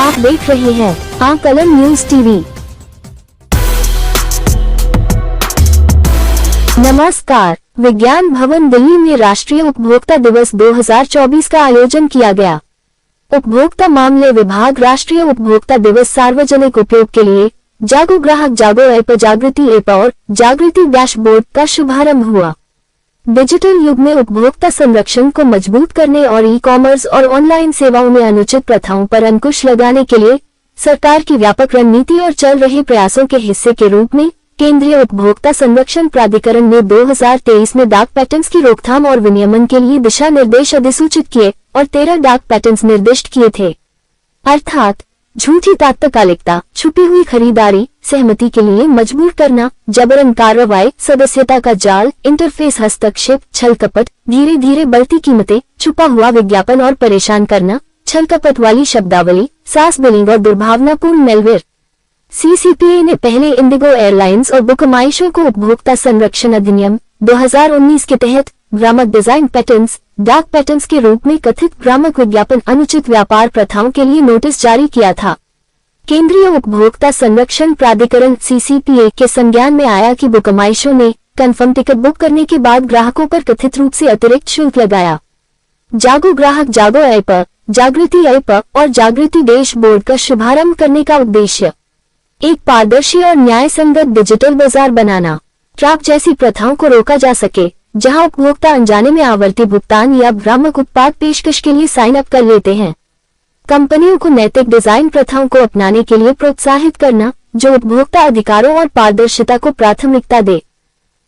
आप देख रहे हैं आकलन न्यूज टीवी। नमस्कार। विज्ञान भवन दिल्ली में राष्ट्रीय उपभोक्ता दिवस 2024 का आयोजन किया गया। उपभोक्ता मामले विभाग राष्ट्रीय उपभोक्ता दिवस सार्वजनिक उपयोग के लिए जागो ग्राहक जागो ऐप जागृति ऐप और जागृति डैशबोर्ड का शुभारंभ हुआ। डिजिटल युग में उपभोक्ता संरक्षण को मजबूत करने और ई-कॉमर्स और ऑनलाइन सेवाओं में अनुचित प्रथाओं पर अंकुश लगाने के लिए सरकार की व्यापक रणनीति और चल रहे प्रयासों के हिस्से के रूप में केंद्रीय उपभोक्ता संरक्षण प्राधिकरण ने 2023 में डाक पैटर्न्स की रोकथाम और विनियमन के लिए दिशा निर्देश अधिसूचित किए और 13 डाक पैटर्न्स निर्दिष्ट किए थे, अर्थात झूठी तात्कालिकता, छुपी हुई खरीदारी, सहमति के लिए मजबूर करना, जबरन कार्रवाई, सदस्यता का जाल, इंटरफेस हस्तक्षेप, छल कपट, धीरे धीरे बढ़ती कीमतें, छुपा हुआ विज्ञापन और परेशान करना, छल कपट वाली शब्दावली, सास बिलिंग और दुर्भावनापूर्ण मेलवेयर। सीसीपीए ने पहले इंडिगो एयरलाइंस और बुकमाईशो को उपभोक्ता संरक्षण अधिनियम 2019 के तहत भ्रामक डिजाइन पैटर्न्स, डाक पैटर्न्स के रूप में कथित भ्रामक विज्ञापन, अनुचित व्यापार प्रथाओं के लिए नोटिस जारी किया था। केंद्रीय उपभोक्ता संरक्षण प्राधिकरण सीसीपीए के संज्ञान में आया कि बुकमाईशो ने कन्फर्म टिकट बुक करने के बाद ग्राहकों पर कथित रूप से अतिरिक्त शुल्क लगाया। जागो ग्राहक जागो ऐप, जागृति ऐप और जागृति डैशबोर्ड का शुभारंभ करने का उद्देश्य एक पारदर्शी और न्याय संगत डिजिटल बाजार बनाना। ट्रैप जैसी प्रथाओं को रोका जा सके, जहां उपभोक्ता अनजाने में आवर्ती भुगतान या भ्रामक उत्पाद पेशकश के लिए साइन अप कर लेते हैं। कंपनियों को नैतिक डिजाइन प्रथाओं को अपनाने के लिए प्रोत्साहित करना, जो उपभोक्ता अधिकारों और पारदर्शिता को प्राथमिकता दे।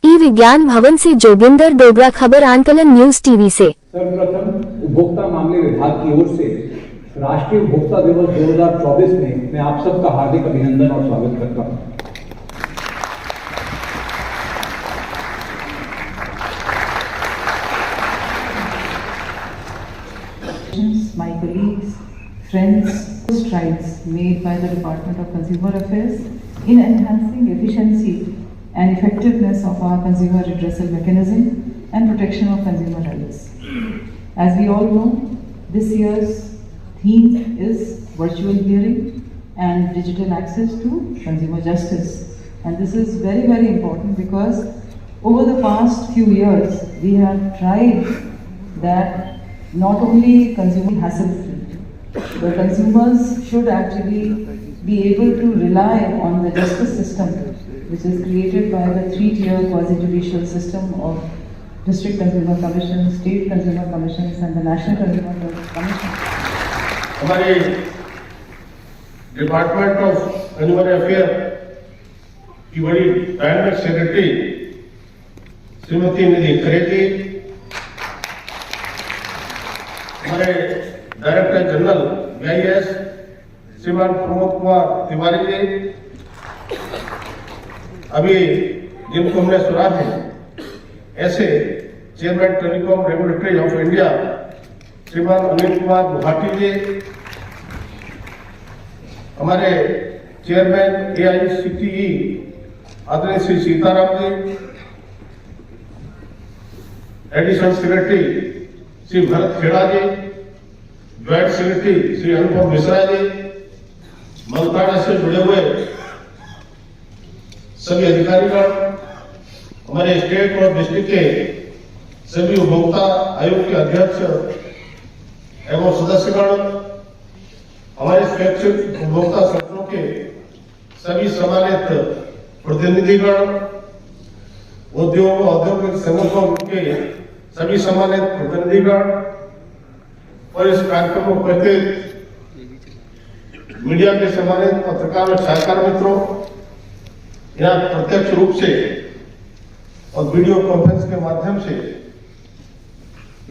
ई विज्ञान भवन से जोगिंदर डोगरा, खबर आकलन न्यूज टीवी से। सर्वप्रथम उपभोक्ता मामले विभाग की ओर से राष्ट्रीय उपभोक्ता दिवस 2024 में मैं आप सबका हार्दिक अभिनंदन और स्वागत करता हूं। My colleagues, friends, strides made by the Department of Consumer Affairs in enhancing efficiency and effectiveness of our consumer redressal mechanism and protection of consumer rights. As we all know, this year's theme is virtual hearing and digital access to consumer justice. And this is very, very important because over the past few years, we have tried that not only consumer hassle-free, the consumers should actually be able to rely on the justice system, which is created by the three-tier quasi-judicial system of District Consumer Commission, State Consumer Commissions and the National Consumer Commission. हमारे department of consumer affair की बड़ी director secretary Shrimati निधि खरेदी, हमारे director general BIS श्रीमान प्रमोद कुमार तिवारी जी, अभी जिनको हमने सुना है ऐसे chairman telecom regulatory of India श्रीमान अनिल कुमार गुवाहाटी जी, हमारे चेयरमैन एआईसीटीई आदरणीय श्री सीताराम जी, एडिशनल सेक्रेटरी श्री भरत खेड़ा जी, ज्वाइंट सेक्रेटरी श्री अनुपम मिश्रा जी, मंत्रालय से जुड़े हुए सभी अधिकारीगण, हमारे स्टेट और डिस्ट्रिक्ट के सभी उपभोक्ता आयोग के अध्यक्ष एवं सदस्यगण, हमारे स्वैच्छिक उपभोक्ता संगठनों के सभी सम्मानित प्रतिनिधिगण, उद्योग औद्योगिक संगठनों के सभी सम्मानित प्रतिनिधिगण और इस कार्यक्रम को उपस्थित मीडिया के सम्मानित पत्रकार और छायाकार मित्रों, यहाँ प्रत्यक्ष रूप से और वीडियो कॉन्फ्रेंस के माध्यम से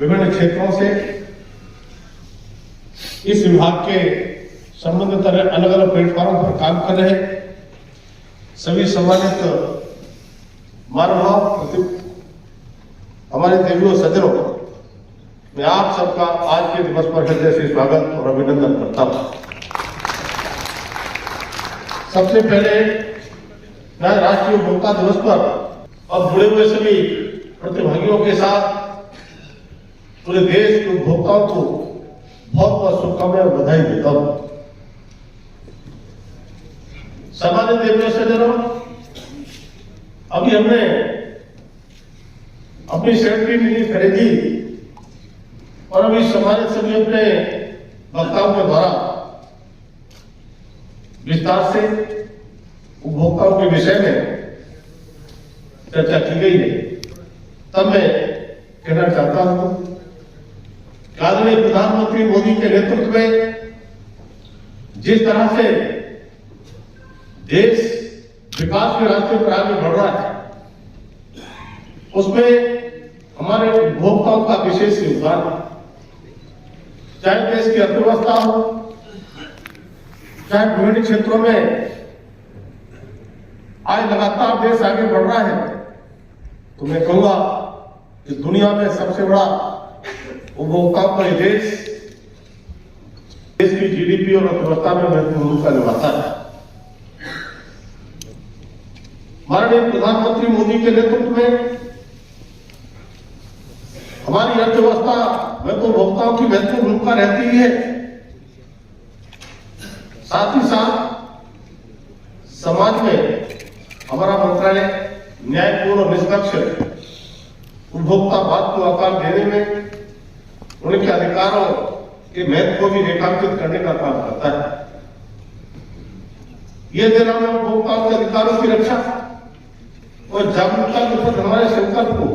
विभिन्न क्षेत्रों से इस विभाग के संबंधित अलग अलग प्लेटफॉर्म पर काम कर रहे सभी सम्मानित महानुभाव, हमारे देवियों सज्जनों, मैं आप सबका आज के दिवस पर हृदय से स्वागत और अभिनंदन करता हूं। सबसे पहले मैं राष्ट्रीय उपभोक्ता दिवस पर और जुड़े हुए सभी प्रतिभागियों के साथ पूरे देश के उपभोक्ताओं को बहुत बहुत शुभकामनाएं और बधाई देता हूं। सामान्य देवी सज्जनों, अभी हमने अपनी सेक्रेटरी मीटिंग खरीदी और अभी समाज सभी अपने वक्ताओं के द्वारा विस्तार से उपभोक्ताओं के विषय में चर्चा की गई है। तब मैं कहना चाहता हूं कि आदरणीय प्रधानमंत्री मोदी के नेतृत्व में जिस तरह से देश विकास के रास्ते पर आगे बढ़ रहा है, उसमें हमारे उपभोक्ताओं का विशेष योगदान है। चाहे देश की अर्थव्यवस्था हो, चाहे विभिन्न क्षेत्रों में आज लगातार देश आगे बढ़ रहा है, तो मैं कहूंगा कि दुनिया में सबसे बड़ा उपभोक्ताओं का देश की जीडीपी और अर्थव्यवस्था में महत्वपूर्ण भूमिका निभाता है। माननीय प्रधानमंत्री मोदी के नेतृत्व में हमारी अर्थव्यवस्था में तो उपभोक्ताओं की महत्वपूर्ण भूमिका रहती है, साथ ही साथ समाज में हमारा मंत्रालय न्यायपूर्ण और निष्पक्ष उपभोक्तावाद को आकार देने में उनके अधिकारों के महत्व को भी रेखांकित करने का काम करता है। यह दिन हमें उपभोक्ताओं के अधिकारों की रक्षा और जागरूकता के प्रति हमारे संकल्प को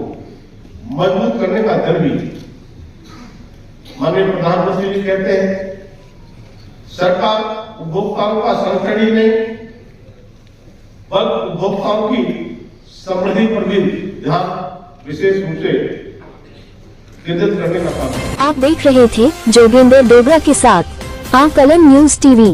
मजबूत करने का दिन भी। माननीय प्रधानमंत्री जी कहते हैं, सरकार उपभोक्ताओं का संरक्षण ही नहीं बल्कि उपभोक्ताओं की समृद्धि पर भी ध्यान विशेष रूप से केंद्रित करने का काम है। आप देख रहे थे जोगेंद्र डोगरा के साथ आकलन न्यूज टीवी।